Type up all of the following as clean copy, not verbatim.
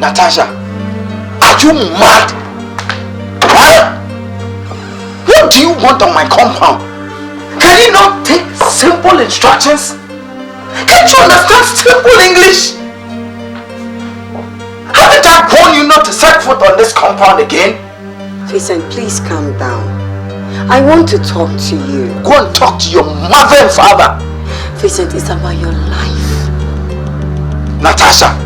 Natasha, are you mad? Huh? What do you want on my compound? Can you not take simple instructions? Can't you understand simple English? Haven't I warned you not to set foot on this compound again? Vincent, please calm down. I want to talk to you. Go and talk to your mother and father. Vincent, it's about your life. Natasha,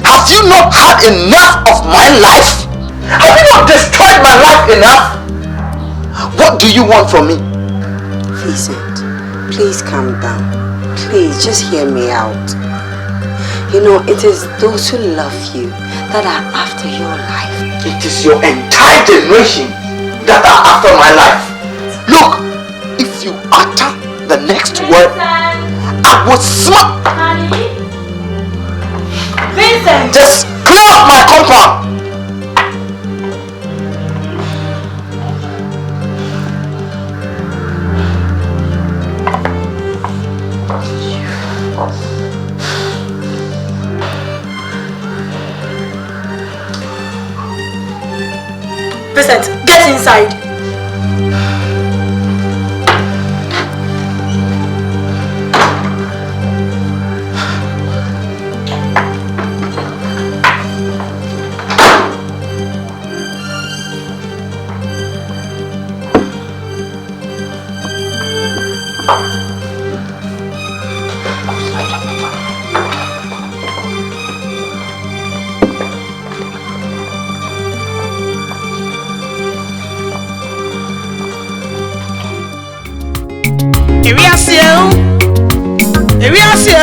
have you not had enough of my life? Have you not destroyed my life enough? What do you want from me? Vincent, please calm down. Please, just hear me out. You know, it is those who love you that are after your life. It is your entire generation that are after my life. Look, if you utter the next word, I will smack. Vincent! Just clear up my compound! Vincent, get inside!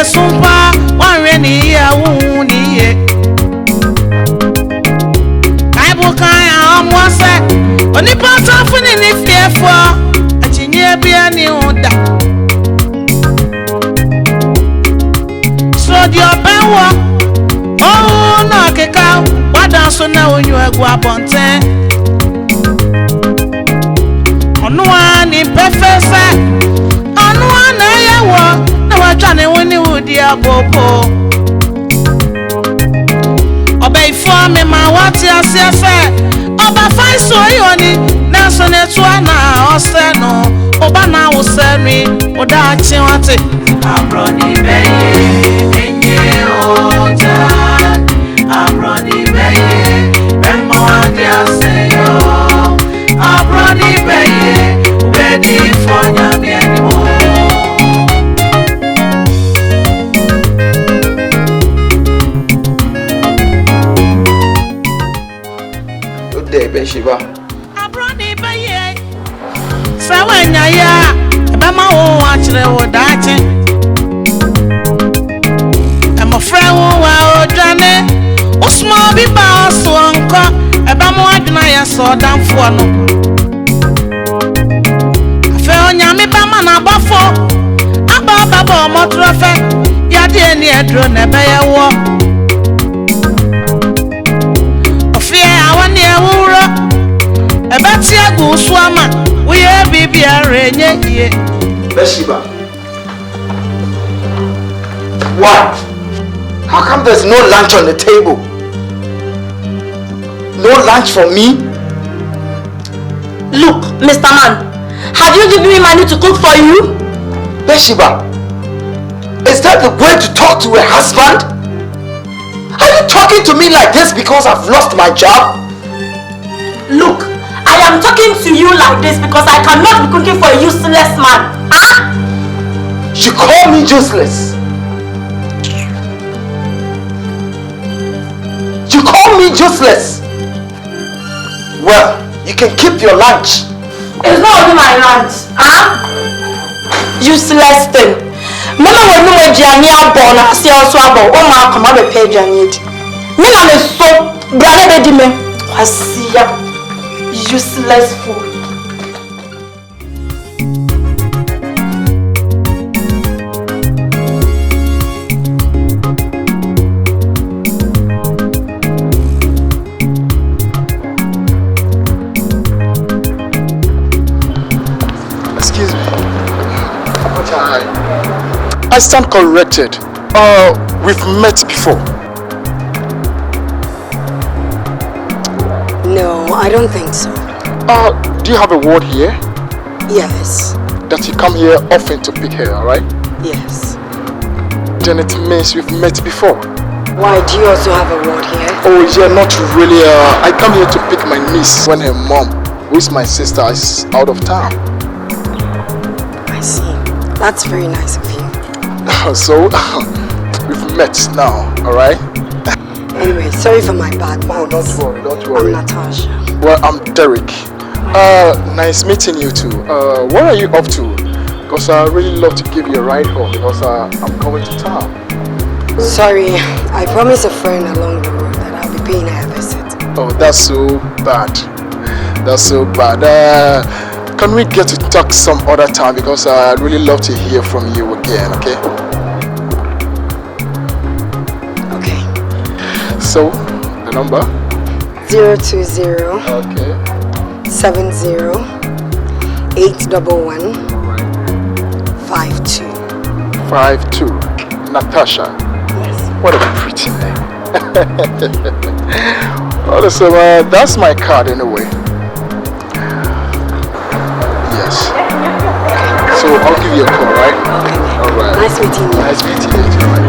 Sumpa one rainy year wound ye. I book I am one set. Only part of any fear for a genius be a new so your pen walk. Oh, no, Kaka. What does so now when you are go up on 10? On one in perfect set. On one I walk. Johnny when you would dear Bobo Obey for me, my what you say. Oba fine so yoni, Nelson Etwana or Seno, Obana will send me, or that Chiwati. I'm running baby, in you, John. I'm running baby, and more dear say, I'm running baby, ready for you anymore. Shiva. Abroni baye. Sawanya ya, eba ma wo achire wodache I'm a friend who wa ojane Usma bi ba so anko eba mo adwena ya so damfo no Afe onyame ba ma na bafo aba baba omotrofe ya de ni edro na be ye wo Ofie awani ewuro ebati agu so ama we ye bibia renye ye Bathsheba. What? How come there's no lunch on the table? No lunch for me? Look, Mr. Man, have you given me money to cook for you? Bathsheba, is that the way to talk to a husband? Are you talking to me like this because I've lost my job? Look, I am talking to you like this because I cannot be cooking for a useless man. Huh? You call me useless. You call me useless. Well, you can keep your lunch. It's not only my lunch. Huh? Useless thing. Mama when you were Jania born, I see also about oh my come up a page and it. Me na me so brother baby me. I see ya. Useless fool. Excuse me. I stand corrected. We've met before. No, I don't think so. Do you have a word here? Yes. That you come here often to pick her, alright? Yes. Then it means we've met before. Why, do you also have a word here? Oh yeah, not really. I come here to pick my niece when her mom, who is my sister, is out of town. I see. That's very nice of you. So, we've met now, alright? Anyway, sorry for my bad Oh, manners. don't worry. I'm Natasha. Well, I'm Derek. Nice meeting you too. Where are you off to? Because I really love to give you a ride home because I'm going to town. Sorry, I promised a friend along the road that I'll be paying her a visit. Oh, that's so bad. That's so bad. Can we get to talk some other time because I'd really love to hear from you again, okay? Okay. So, the number? 020 Okay. 70 811 52. 52. Natasha. Yes. What a pretty name. Well, so that's my card anyway. Yes. So I'll give you a call, right? Okay. All right. Nice meeting you. Nice meeting you too, right?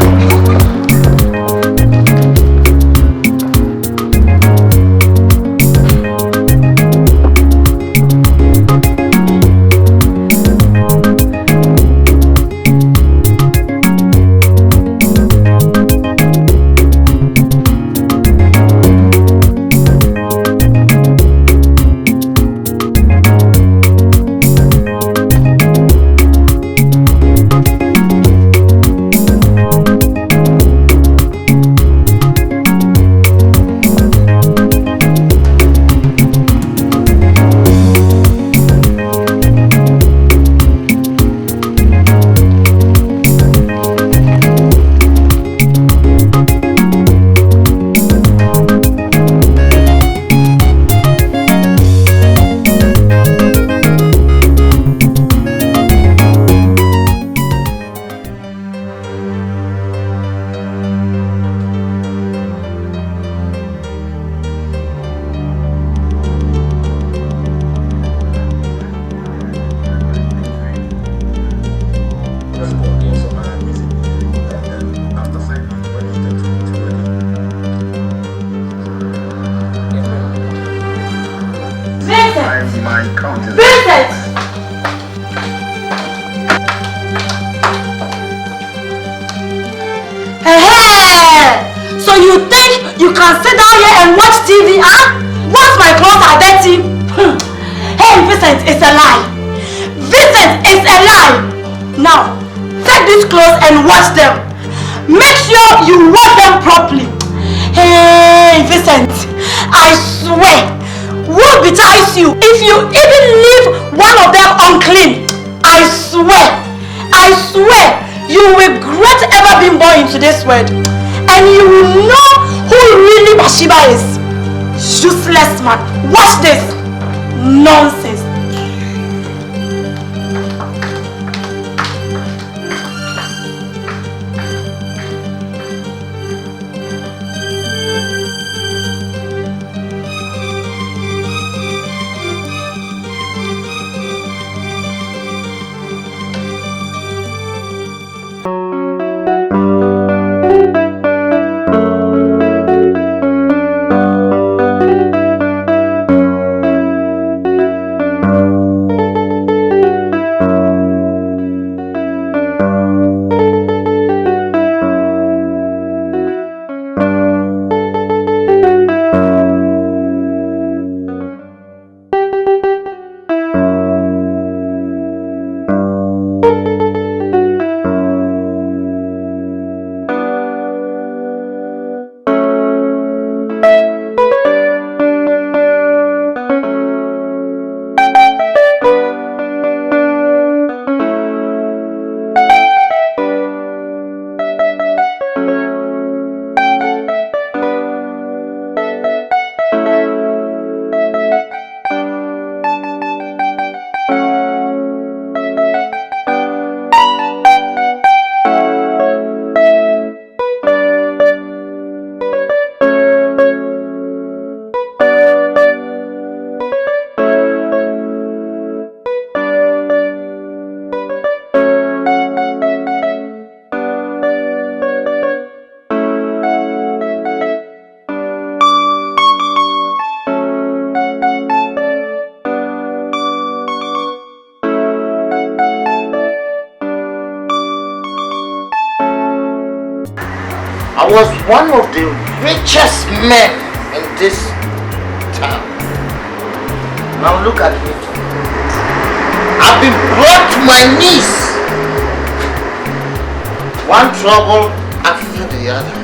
So you think you can sit down here and watch TV, huh? Once my clothes are dirty? Hey, Vincent, it's a lie. Vincent, it's a lie. Now, take these clothes and wash them. Make sure you wash them properly. Hey, Vincent, I swear, woe betides you if you even leave one of them unclean. I swear, you will regret ever being born into this world. And you will know who really Bathsheba is. Useless man. Watch this. Nonsense. I was one of the richest men in this town. Now look at me. I've been brought to my knees. One trouble after the other.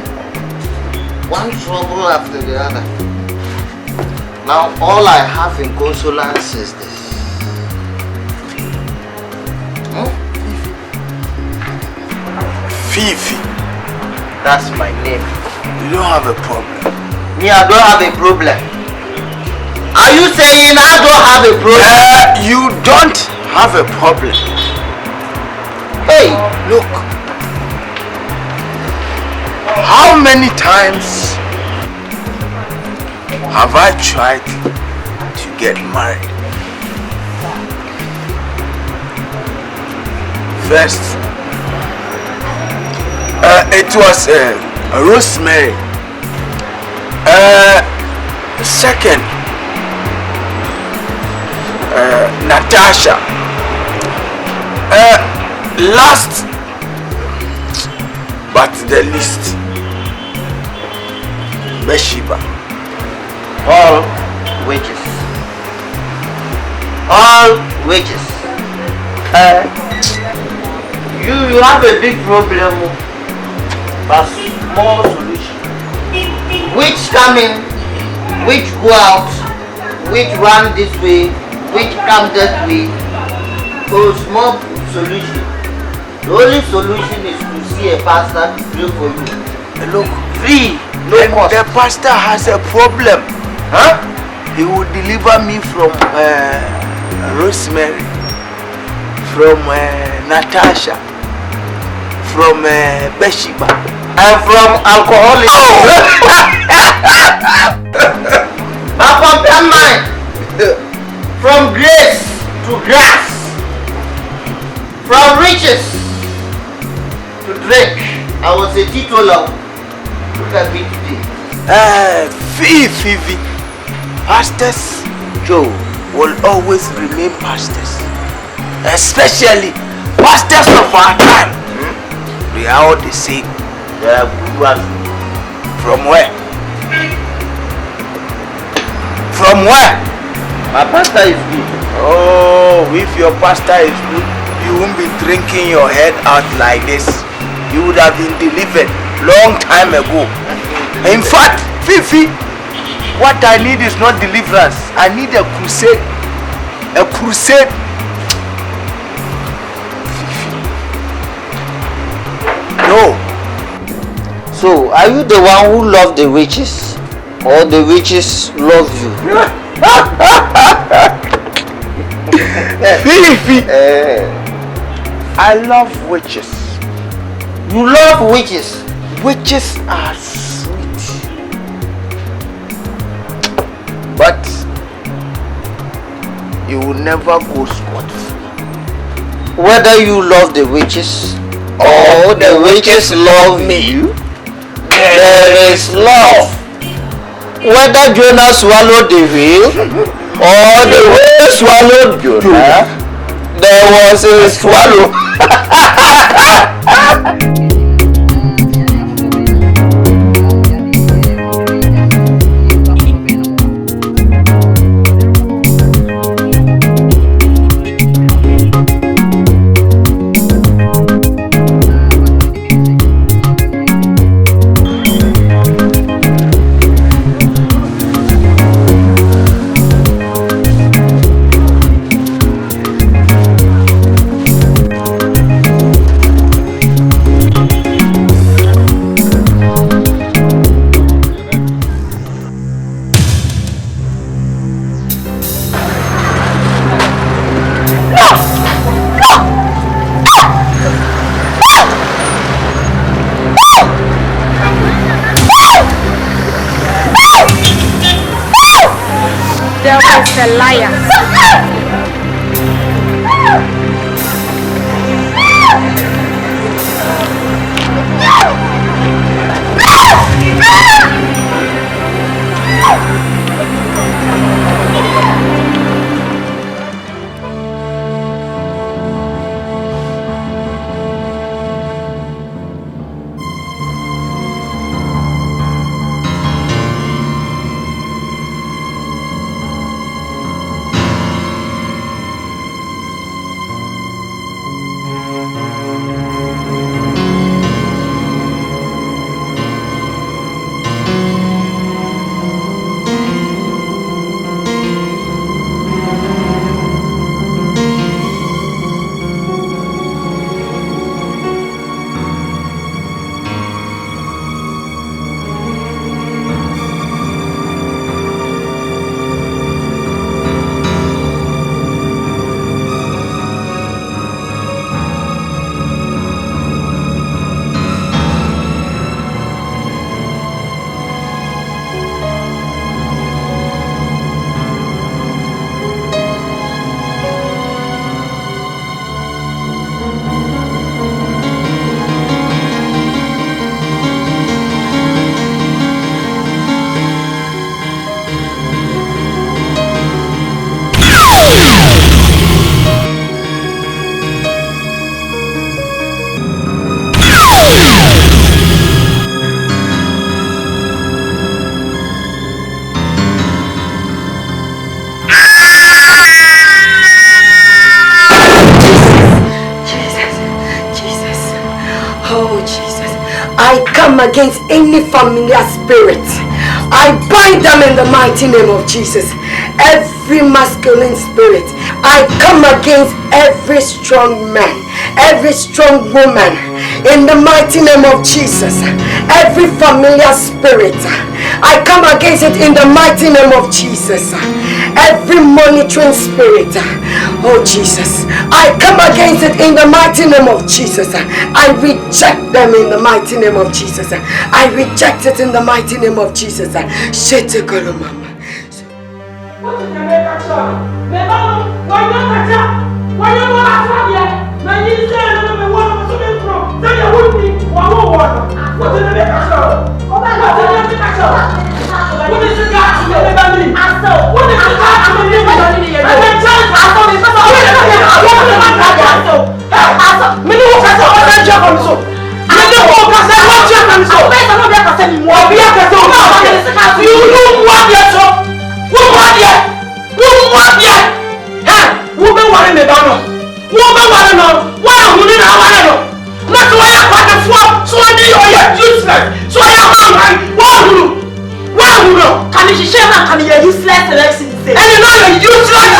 One trouble after the other. Now all I have in consolence is this. Fifi. That's my name. You don't have a problem. Me, I don't have a problem. Are you saying I don't have a problem? You don't have a problem. Hey, look. How many times have I tried to get married? First, it was Rosemary. Second, Natasha. Last but the least, Bathsheba. All wages. All wages. You have a big problem, but small solution. Which come in, which go out, which run this way, which come that way. So small solution. The only solution is to see a pastor to pray for you. Look, free, no cost. The pastor has a problem. Huh? He will deliver me from Rosemary, from Natasha, from Bathsheba, and from alcoholics. But compare mine. From grace to grass, from riches to drink. I was a teetotaler. Look at me today. Fifi, pastors, Joe, will always remain pastors. Especially pastors of our time. They are all the same. They are good ones. From where? From where? My pastor is good. Oh, if your pastor is good, you won't be drinking your head out like this. You would have been delivered long time ago. In fact, Fifi, what I need is not deliverance. I need a crusade. A crusade. Fifi. No. So, are you the one who loved the witches? Or the witches love you? Fifi. I love witches. You love witches? Witches are sweet. But you will never go scot-free. Whether you love the witches or the witches love me, there is love. Whether Jonah swallowed the whale or the whale swallowed Jonah, there was a swallow. A liar. Against any familiar spirit, I bind them in the mighty name of Jesus. Every masculine spirit, I come against every strong man, every strong woman, in the mighty name of Jesus. Every familiar spirit, I come against it in the mighty name of Jesus. Every monitoring spirit, oh Jesus, I come against it in the mighty name of Jesus. I reject them in the mighty name of Jesus. I reject it in the mighty name of Jesus. Not why I got the floor, so I need your useless. So I am man. Wow, can you share that? Can you useless election? And you know you're useless.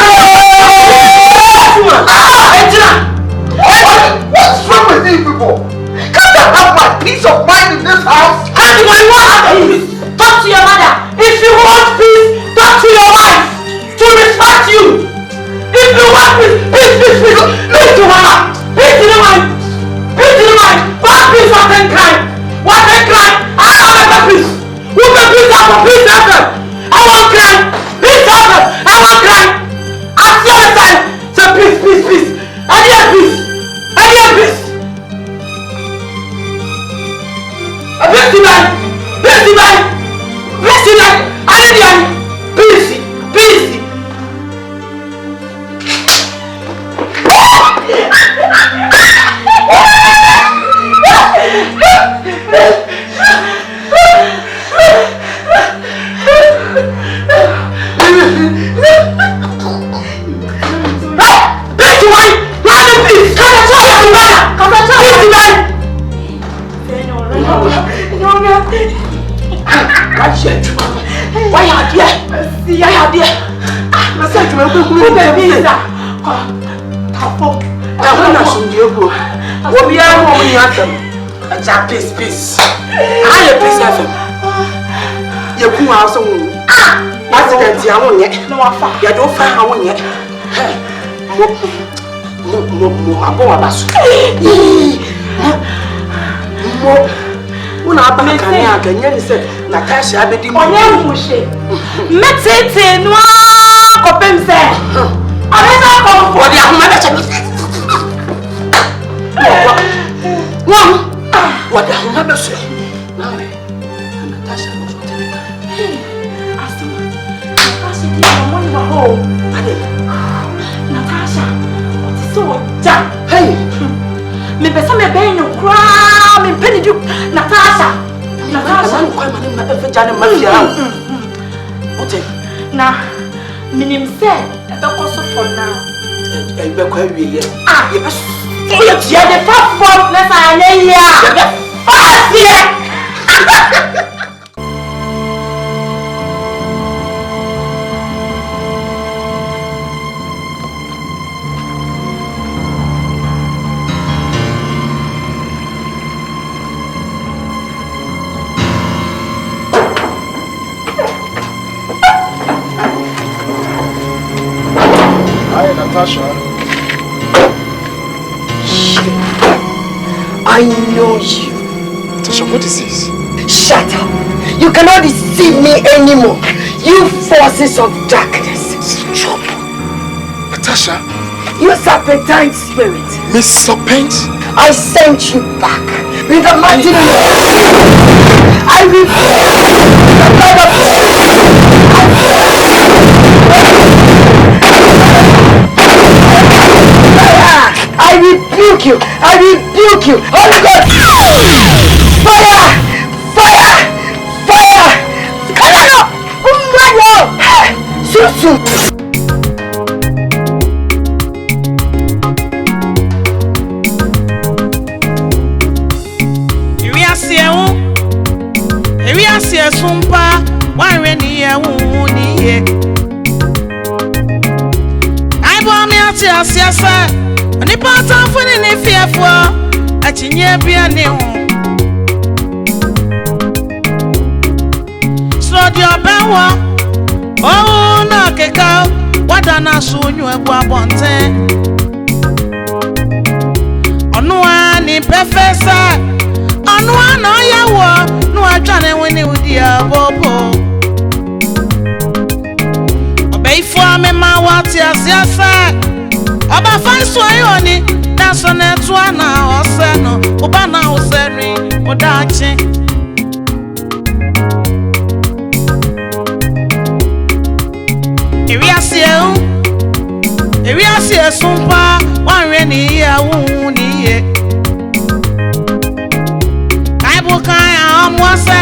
What's wrong with you people? Can't I have my peace of mind in this house? How do I want peace? Talk to your mother. If you want peace, talk to your wife to respect you. If you want peace, peace to her. Peace to the wife. Peace to the wife. What peace? What can crime? What can crime? I have peace. Who can peace out for peace after? I want crime. Peace after. I want crime. I see all the time. So peace. I need peace. Peace. Peace. I am peace FM. You come out so accident ya won ye. No afa. Ya do fa ha won ye. Mo abo abaso. Mo una aba kan ya ganya ni se Natasha abedi mo. Onya mhoshe. Metete no akopem se. Abeza ko for dia homa be che. What the hell happened to you? Now, Natasha knows what to do. Hey, Natasha did not want to home. Natasha, what is so damn? Hey, me be some baby no cry, me penny you. Natasha, I'm quite my name, every Johnny Mafia. What? Now, Minim said, I don't also for now. I be quite real. Yes. You're the first one, let's say, yeah. Fast here. Hi, Natasha. I know you. Natasha, what is this? Shut up. You cannot deceive me anymore. You forces of darkness. Stop. Natasha. You serpentine spirit. Miss Serpent? I sent you back with the mighty name of I rebuke the blood of I rebuke you. Holy God. Fire. Soon. Ewi asie sumpa wanwe ni ye wu ni ye. Ai bo mi ati asie se oni pata funi ni fiefo achinye bia ni hu. So di obewo oh na keka wada na sunyu egbu abonte. Onu ani professor anu ana yawo no atwane woni udi abobo obeifo amema wati asiasa oba fanso ayoni na so na etu ana ose no oba na oseri odachi ewi asie sumpa wanwe ni ya wu ni ye Kan amwase